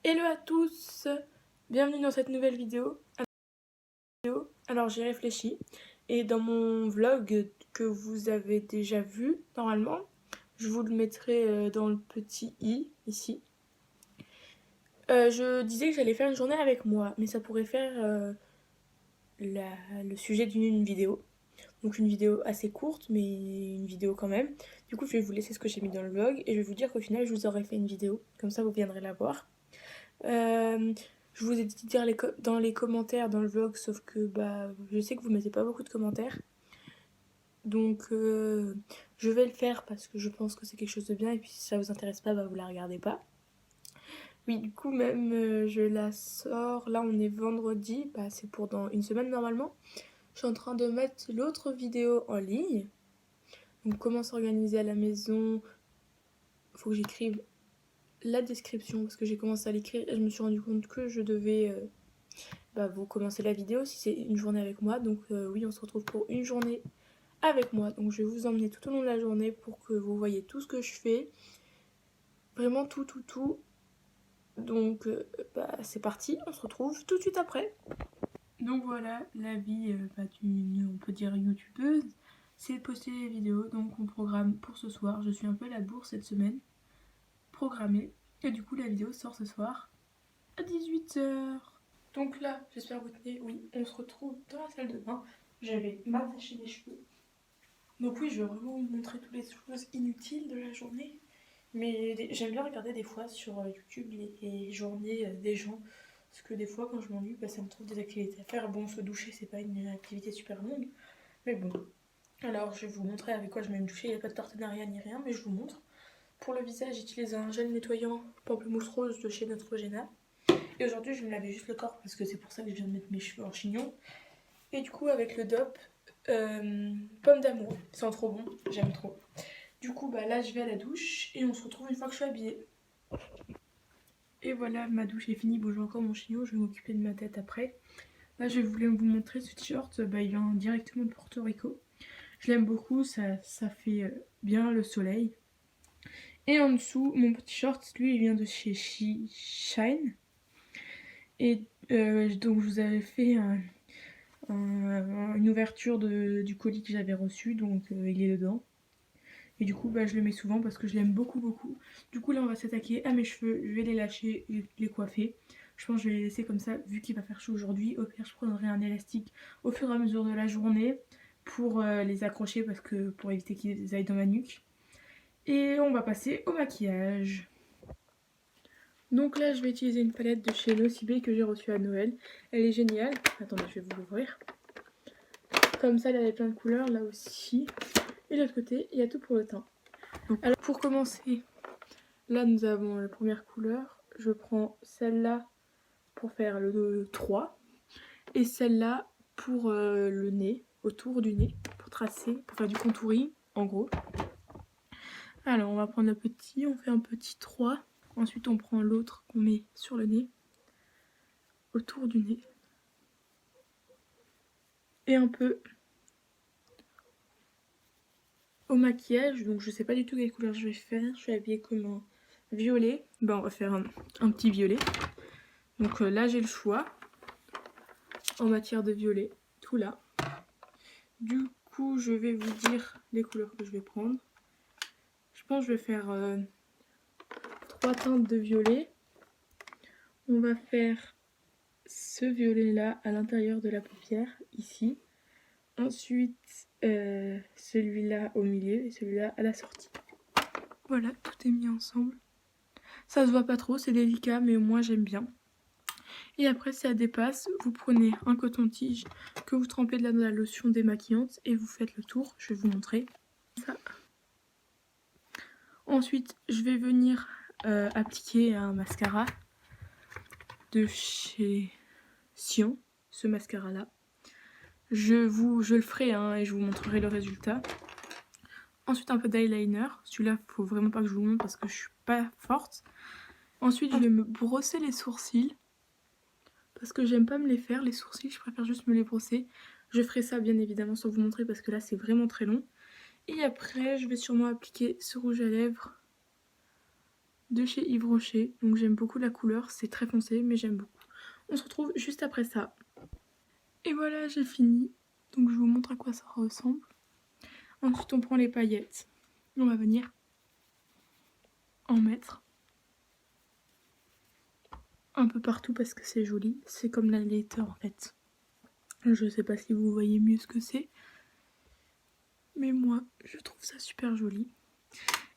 Hello à tous, bienvenue dans cette nouvelle vidéo. Alors j'ai réfléchi et dans mon vlog que vous avez déjà vu normalement, je vous le mettrai dans le petit i ici. Je disais que j'allais faire une journée avec moi, mais ça pourrait faire le sujet d'une vidéo. Donc une vidéo assez courte, mais une vidéo quand même. Du coup je vais vous laisser ce que j'ai mis dans le vlog et je vais vous dire qu'au final je vous aurai fait une vidéo, comme ça vous viendrez la voir. Je vous ai dit de dire dans les commentaires dans le vlog, sauf que je sais que vous mettez pas beaucoup de commentaires. Donc je vais le faire parce que je pense que c'est quelque chose de bien et puis si ça vous intéresse pas, vous la regardez pas. Oui, du coup même je la sors, là on est vendredi, c'est pour dans une semaine normalement. Je suis en train de mettre l'autre vidéo en ligne. Donc comment s'organiser à la maison, faut que j'écrive la description parce que j'ai commencé à l'écrire et je me suis rendu compte que je devais vous commencez la vidéo si c'est une journée avec moi. Donc oui, on se retrouve pour une journée avec moi. Donc je vais vous emmener tout au long de la journée pour que vous voyez tout ce que je fais. Vraiment tout. Donc c'est parti, on se retrouve tout de suite après. Donc voilà, la vie on peut dire youtubeuse, c'est de poster des vidéos. Donc on programme pour ce soir. Je suis un peu à la bourre cette semaine, programmée. Et du coup la vidéo sort ce soir à 18h. Donc là, j'espère que vous tenez, oui, on se retrouve dans la salle de bain. J'avais m'attaché les cheveux. Donc oui, je vais vraiment vous montrer toutes les choses inutiles de la journée. Mais j'aime bien regarder des fois sur YouTube les journées des gens. Parce que des fois, quand je m'ennuie, ça me trouve des activités à faire. Bon, se doucher, c'est pas une activité super longue. Mais bon. Alors, je vais vous montrer avec quoi je vais me doucher. Il n'y a pas de partenariat ni rien, mais je vous montre. Pour le visage, j'utilise un gel nettoyant pamplemousse rose de chez Neutrogena. Et aujourd'hui, je vais me laver juste le corps parce que c'est pour ça que je viens de mettre mes cheveux en chignon. Et du coup, avec le DOP, pomme d'amour. C'est trop bon, j'aime trop. Du coup, là, je vais à la douche et on se retrouve une fois que je suis habillée. Et voilà, ma douche est finie. Bon, j'ai encore mon chignon, je vais m'occuper de ma tête après. Là, je voulais vous montrer ce t-shirt. Il vient directement de Porto Rico. Je l'aime beaucoup, ça fait bien le soleil. Et en dessous, mon petit short, lui, il vient de chez Shine. Et donc, je vous avais fait une ouverture du colis que j'avais reçu, donc il est dedans. Et du coup je le mets souvent parce que je l'aime beaucoup. Du coup là on va s'attaquer à mes cheveux, je vais les lâcher et les coiffer. Je pense que je vais les laisser comme ça vu qu'il va faire chaud aujourd'hui. Au pire je prendrai un élastique au fur et à mesure de la journée pour les accrocher parce que pour éviter qu'ils aillent dans ma nuque. Et on va passer au maquillage. Donc là je vais utiliser une palette de chez Nocibé que j'ai reçue à Noël. Elle est géniale. Attendez, je vais vous l'ouvrir. Comme ça, elle avait plein de couleurs, là aussi. Et de l'autre côté, il y a tout pour le teint. Donc, alors, pour commencer, là, nous avons la première couleur. Je prends celle-là pour faire le 3. Et celle-là pour le nez, autour du nez, pour tracer, pour faire du contouring, en gros. Alors, on va prendre le petit, on fait un petit 3. Ensuite, on prend l'autre qu'on met sur le nez, autour du nez. Et un peu au maquillage, donc je sais pas du tout quelle couleur je vais faire. Je suis habillée comme un violet. On va faire un petit violet. Donc là j'ai le choix en matière de violet, tout là. Du coup je vais vous dire les couleurs que je vais prendre. Je pense que je vais faire 3 teintes de violet. On va faire ce violet là à l'intérieur de la paupière, ici. Ensuite celui-là au milieu et celui-là à la sortie. Voilà, tout est mis ensemble. Ça se voit pas trop, c'est délicat, mais moi j'aime bien. Et après, si ça dépasse, vous prenez un coton-tige que vous trempez dans la lotion démaquillante et vous faites le tour. Je vais vous montrer ça. Ensuite, je vais venir appliquer un mascara de chez Sion, ce mascara-là. Je le ferai et je vous montrerai le résultat. Ensuite, un peu d'eyeliner. Celui-là, il faut vraiment pas que je vous montre parce que je suis pas forte. Ensuite, je vais me brosser les sourcils. Parce que j'aime pas me les faire, les sourcils, je préfère juste me les brosser. Je ferai ça bien évidemment sans vous montrer parce que là c'est vraiment très long. Et après je vais sûrement appliquer ce rouge à lèvres de chez Yves Rocher. Donc j'aime beaucoup la couleur, c'est très foncé mais j'aime beaucoup. On se retrouve juste après ça. Et voilà, j'ai fini. Donc je vous montre à quoi ça ressemble. Ensuite on prend les paillettes. On va venir en mettre un peu partout parce que c'est joli. C'est comme la glitter en fait. Je sais pas si vous voyez mieux ce que c'est. Mais moi, je trouve ça super joli.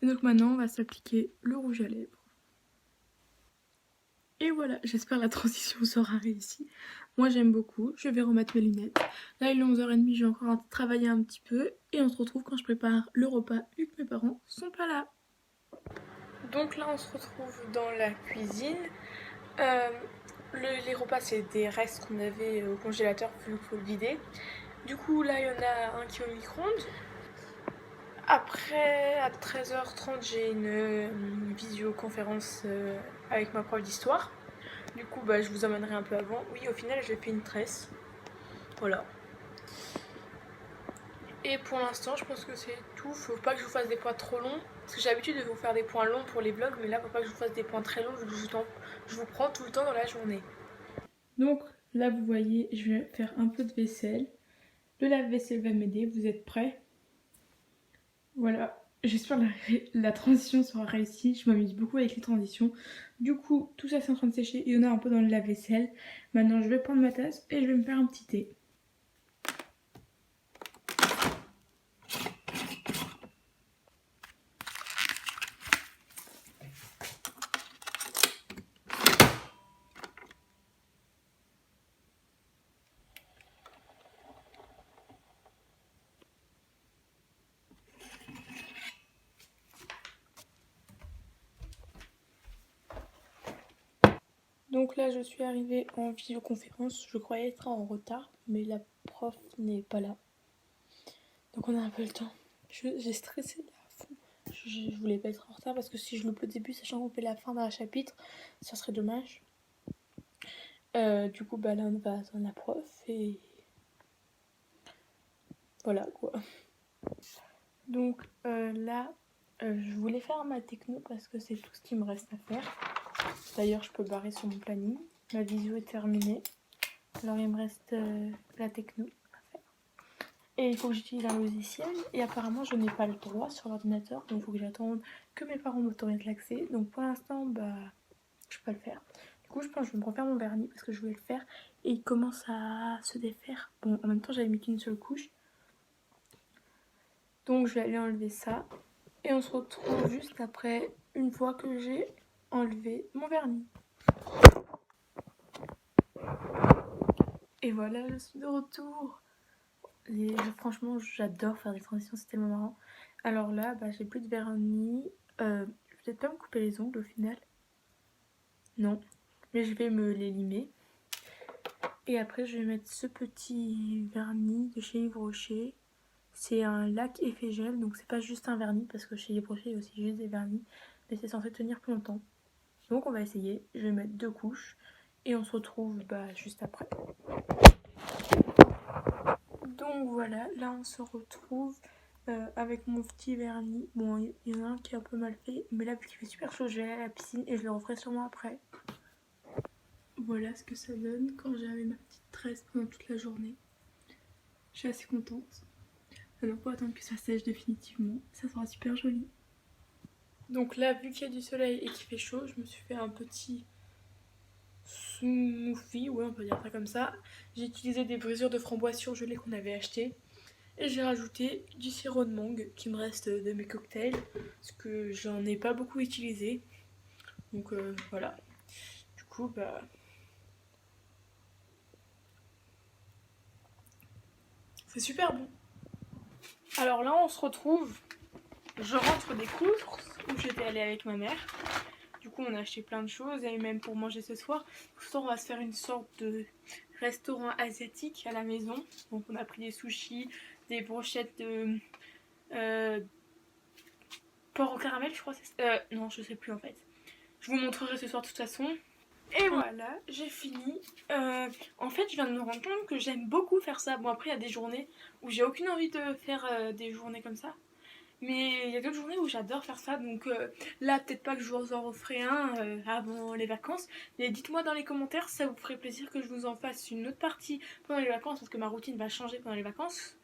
Et donc maintenant, on va s'appliquer le rouge à lèvres. Et voilà, j'espère la transition sera réussie. Moi, j'aime beaucoup. Je vais remettre mes lunettes. Là, il est 11h30, je vais encore travailler un petit peu. Et on se retrouve quand je prépare le repas, vu que mes parents sont pas là. Donc là, on se retrouve dans la cuisine. Les repas, c'est des restes qu'on avait au congélateur, vu qu'il faut le vider. Du coup, là, il y en a un qui est au micro-ondes. Après, à 13h30, j'ai une visioconférence avec ma prof d'histoire. Du coup, je vous emmènerai un peu avant. Oui, au final, j'ai fait une tresse. Voilà. Et pour l'instant, je pense que c'est tout. Faut pas que je vous fasse des points trop longs. Parce que j'ai l'habitude de vous faire des points longs pour les vlogs. Mais là, faut pas que je vous fasse des points très longs. Vu que je vous prends tout le temps dans la journée. Donc, là, vous voyez, je vais faire un peu de vaisselle. Le lave-vaisselle va m'aider. Vous êtes prêts? Voilà. J'espère la transition sera réussie. Je m'amuse beaucoup avec les transitions. Du coup, tout ça c'est en train de sécher. Il y en a un peu dans le lave-vaisselle. Maintenant, je vais prendre ma tasse et je vais me faire un petit thé. Donc là, je suis arrivée en visioconférence. Je croyais être en retard, mais la prof n'est pas là. Donc on a un peu le temps. J'ai stressé là à fond. Je voulais pas être en retard parce que si je loupe le début, sachant qu'on fait la fin d'un chapitre, ça serait dommage. Du coup, là, on va attendre la prof et voilà quoi. Donc là, je voulais faire ma techno parce que c'est tout ce qui me reste à faire. D'ailleurs, je peux barrer sur mon planning. Ma visio est terminée. Alors, il me reste la techno à faire. Et il faut que j'utilise un logiciel. Et apparemment, je n'ai pas le droit sur l'ordinateur. Donc, il faut que j'attende que mes parents m'autorisent l'accès. Donc, pour l'instant, je peux pas le faire. Du coup, je pense que je vais me refaire mon vernis parce que je voulais le faire. Et il commence à se défaire. Bon, en même temps, j'avais mis qu'une seule couche. Donc, je vais aller enlever ça. Et on se retrouve juste après, une fois que j'ai enlevé mon vernis. Et voilà, je suis de retour. Et franchement, j'adore faire des transitions, c'est tellement marrant. Alors là, j'ai plus de vernis. Je vais peut-être pas me couper les ongles au final. Non. Mais je vais me les limer. Et après, je vais mettre ce petit vernis de chez Yves Rocher. C'est un lac effet gel, donc c'est pas juste un vernis, parce que chez Yves Rocher, il y a aussi juste des vernis. Mais c'est censé tenir plus longtemps. Donc on va essayer. Je vais mettre 2 couches. Et on se retrouve juste après. Donc voilà, là on se retrouve avec mon petit vernis. Bon, il y en a un qui est un peu mal fait, mais là vu qu'il fait super chaud, je vais aller à la piscine et je le referai sûrement après. Voilà ce que ça donne quand j'avais ma petite tresse pendant toute la journée. Je suis assez contente. Alors faut attendre que ça sèche définitivement, ça sera super joli. Donc là, vu qu'il y a du soleil et qu'il fait chaud, je me suis fait un petit smoothie, ouais on peut dire ça comme ça. J'ai utilisé des brisures de framboise surgelées qu'on avait achetées. Et j'ai rajouté du sirop de mangue qui me reste de mes cocktails. Parce que j'en ai pas beaucoup utilisé. Donc voilà. Du coup, c'est super bon. Alors là, on se retrouve. Je rentre des courses où j'étais allée avec ma mère. Du coup, on a acheté plein de choses et même pour manger ce soir. Ce soir, on va se faire une sorte de restaurant asiatique à la maison. Donc, on a pris des sushis, des brochettes de porc au caramel, je crois. Non, je sais plus en fait. Je vous montrerai ce soir de toute façon. Et voilà, j'ai fini. En fait, je viens de me rendre compte que j'aime beaucoup faire ça. Bon, après, il y a des journées où j'ai aucune envie de faire des journées comme ça. Mais il y a d'autres journées où j'adore faire ça, donc là peut-être pas que je vous en referai un avant les vacances, mais dites-moi dans les commentaires si ça vous ferait plaisir que je vous en fasse une autre partie pendant les vacances, parce que ma routine va changer pendant les vacances.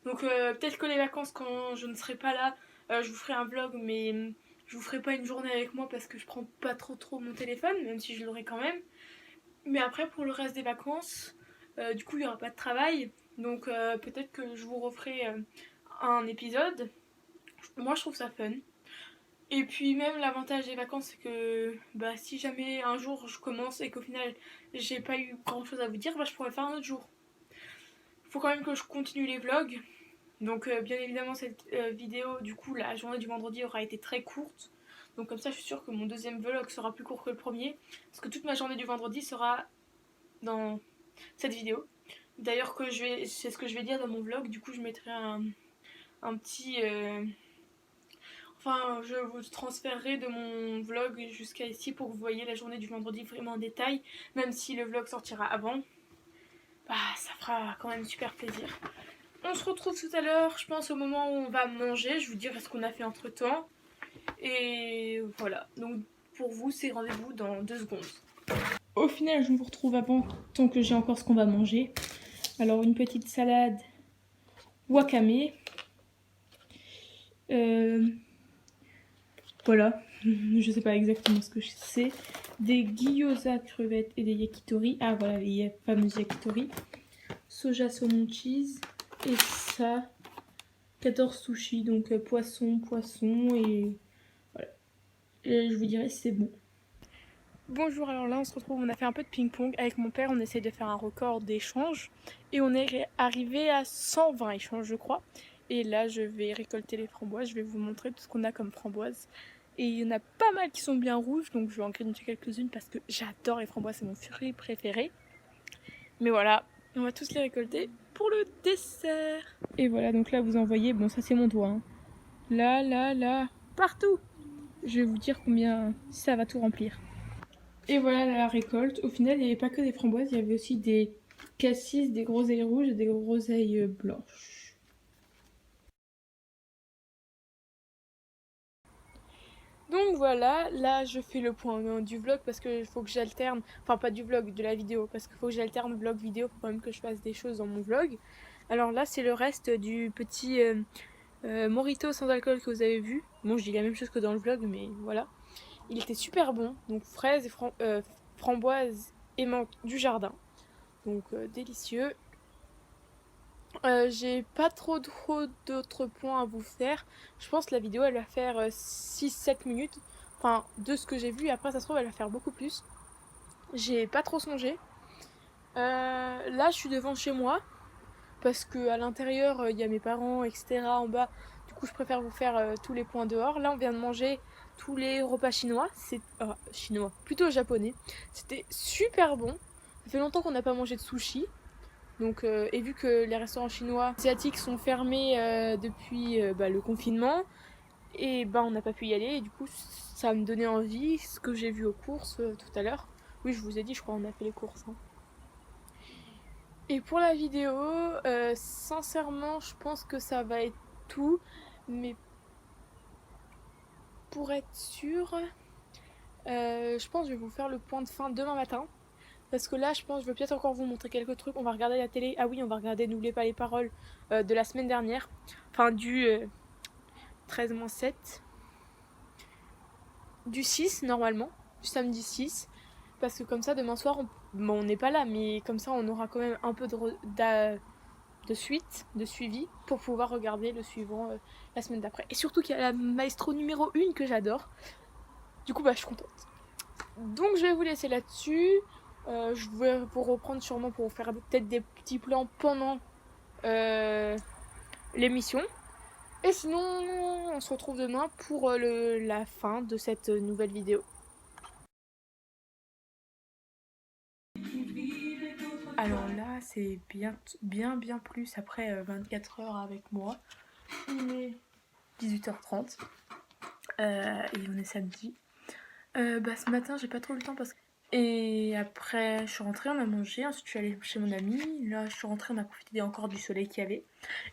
Donc peut-être que les vacances quand je ne serai pas là, je vous ferai un vlog, mais je vous ferai pas une journée avec moi parce que je prends pas trop mon téléphone, même si je l'aurai quand même. Mais après pour le reste des vacances, du coup il n'y aura pas de travail, donc peut-être que je vous referai un épisode. Moi je trouve ça fun. Et puis même l'avantage des vacances c'est que bah, si jamais un jour je commence et qu'au final j'ai pas eu grand chose à vous dire, bah, je pourrais faire un autre jour. Faut quand même que je continue les vlogs. Donc bien évidemment cette vidéo du coup la journée du vendredi aura été très courte. Donc comme ça je suis sûre que mon deuxième vlog sera plus court que le premier. Parce que toute ma journée du vendredi sera dans cette vidéo. D'ailleurs que c'est ce que je vais dire dans mon vlog. Du coup je mettrai un petit... Enfin, je vous transférerai de mon vlog jusqu'à ici pour que vous voyez la journée du vendredi vraiment en détail. Même si le vlog sortira avant, bah ça fera quand même super plaisir. On se retrouve tout à l'heure, je pense au moment où on va manger. Je vous dirai ce qu'on a fait entre temps. Et voilà, donc pour vous c'est rendez-vous dans 2 secondes. Au final je vous retrouve avant tant que j'ai encore ce qu'on va manger. Alors une petite salade wakame. Voilà, je sais pas exactement ce que c'est. Des gyoza crevettes et des yakitori. Ah voilà, les fameuses yakitori. Soja saumon cheese. Et ça, 14 sushis, donc poisson et voilà. Et je vous dirai si c'est bon. Bonjour, alors là on se retrouve, on a fait un peu de ping-pong avec mon père, on essaie de faire un record d'échanges et on est arrivé à 120 échanges je crois. Et là je vais récolter les framboises, je vais vous montrer tout ce qu'on a comme framboises. Et il y en a pas mal qui sont bien rouges, donc je vais en grignoter quelques-unes parce que j'adore les framboises, c'est mon fruit préféré. Mais voilà, on va tous les récolter pour le dessert. Et voilà, donc là vous en voyez, bon ça c'est mon doigt. Hein. Là, partout. Je vais vous dire combien ça va tout remplir. Et voilà la récolte. Au final, il n'y avait pas que des framboises, il y avait aussi des cassis, des groseilles rouges et des groseilles blanches. Donc voilà, là je fais le point du vlog parce qu'il faut que j'alterne, enfin pas du vlog, de la vidéo, parce qu'il faut que j'alterne vlog vidéo, faut quand même que je fasse des choses dans mon vlog. Alors là c'est le reste du petit mojito sans alcool que vous avez vu. Bon je dis la même chose que dans le vlog mais voilà. Il était super bon, donc fraises et framboises et menthe du jardin. Donc délicieux. J'ai pas trop d'autres points à vous faire. Je pense que la vidéo elle va faire 6-7 minutes. Enfin, de ce que j'ai vu, après ça se trouve elle va faire beaucoup plus. J'ai pas trop songé. Là je suis devant chez moi. Parce que à l'intérieur il y a mes parents, etc. en bas. Du coup je préfère vous faire tous les points dehors. Là on vient de manger tous les repas chinois. C'est chinois, plutôt japonais. C'était super bon. Ça fait longtemps qu'on n'a pas mangé de sushi. Donc, et vu que les restaurants chinois asiatiques sont fermés depuis le confinement, et on n'a pas pu y aller. Et du coup, ça me donnait envie, ce que j'ai vu aux courses tout à l'heure. Oui, je vous ai dit, je crois, on a fait les courses. Hein. Et pour la vidéo, sincèrement, je pense que ça va être tout. Mais pour être sûre, je pense que je vais vous faire le point de fin demain matin. Parce que là, je pense, je vais peut-être encore vous montrer quelques trucs. On va regarder la télé. Ah oui, on va regarder N'oubliez pas les paroles de la semaine dernière. Enfin, du 13-7. Du 6, normalement. Du samedi 6. Parce que comme ça, demain soir, on n'est pas là. Mais comme ça, on aura quand même un peu de suite, de suivi. Pour pouvoir regarder le suivant la semaine d'après. Et surtout qu'il y a la maestro numéro 1 que j'adore. Du coup, je suis contente. Donc, je vais vous laisser là-dessus. Je vais vous reprendre sûrement pour vous faire peut-être des petits plans pendant l'émission. Et sinon, on se retrouve demain pour la fin de cette nouvelle vidéo. Alors là, c'est bien plus après 24 heures avec moi. Il est 18h30 et on est samedi. Ce matin, j'ai pas trop le temps parce que Et après, je suis rentrée, on a mangé. Ensuite, je suis allée chez mon ami. Là, je suis rentrée, on a profité encore du soleil qu'il y avait.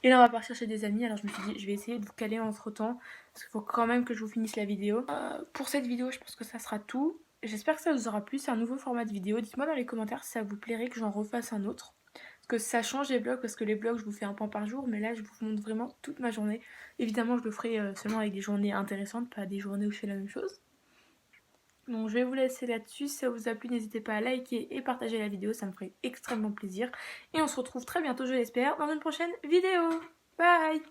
Et là, on va partir chez des amis. Alors, je me suis dit, je vais essayer de vous caler entre temps. Parce qu'il faut quand même que je vous finisse la vidéo. Pour cette vidéo, je pense que ça sera tout. J'espère que ça vous aura plu. C'est un nouveau format de vidéo. Dites-moi dans les commentaires si ça vous plairait que j'en refasse un autre. Parce que ça change les vlogs. Parce que les vlogs, je vous fais un point par jour. Mais là, je vous montre vraiment toute ma journée. Évidemment, je le ferai seulement avec des journées intéressantes. Pas des journées où je fais la même chose. Donc je vais vous laisser là-dessus, si ça vous a plu n'hésitez pas à liker et partager la vidéo, ça me ferait extrêmement plaisir. Et on se retrouve très bientôt je l'espère dans une prochaine vidéo. Bye!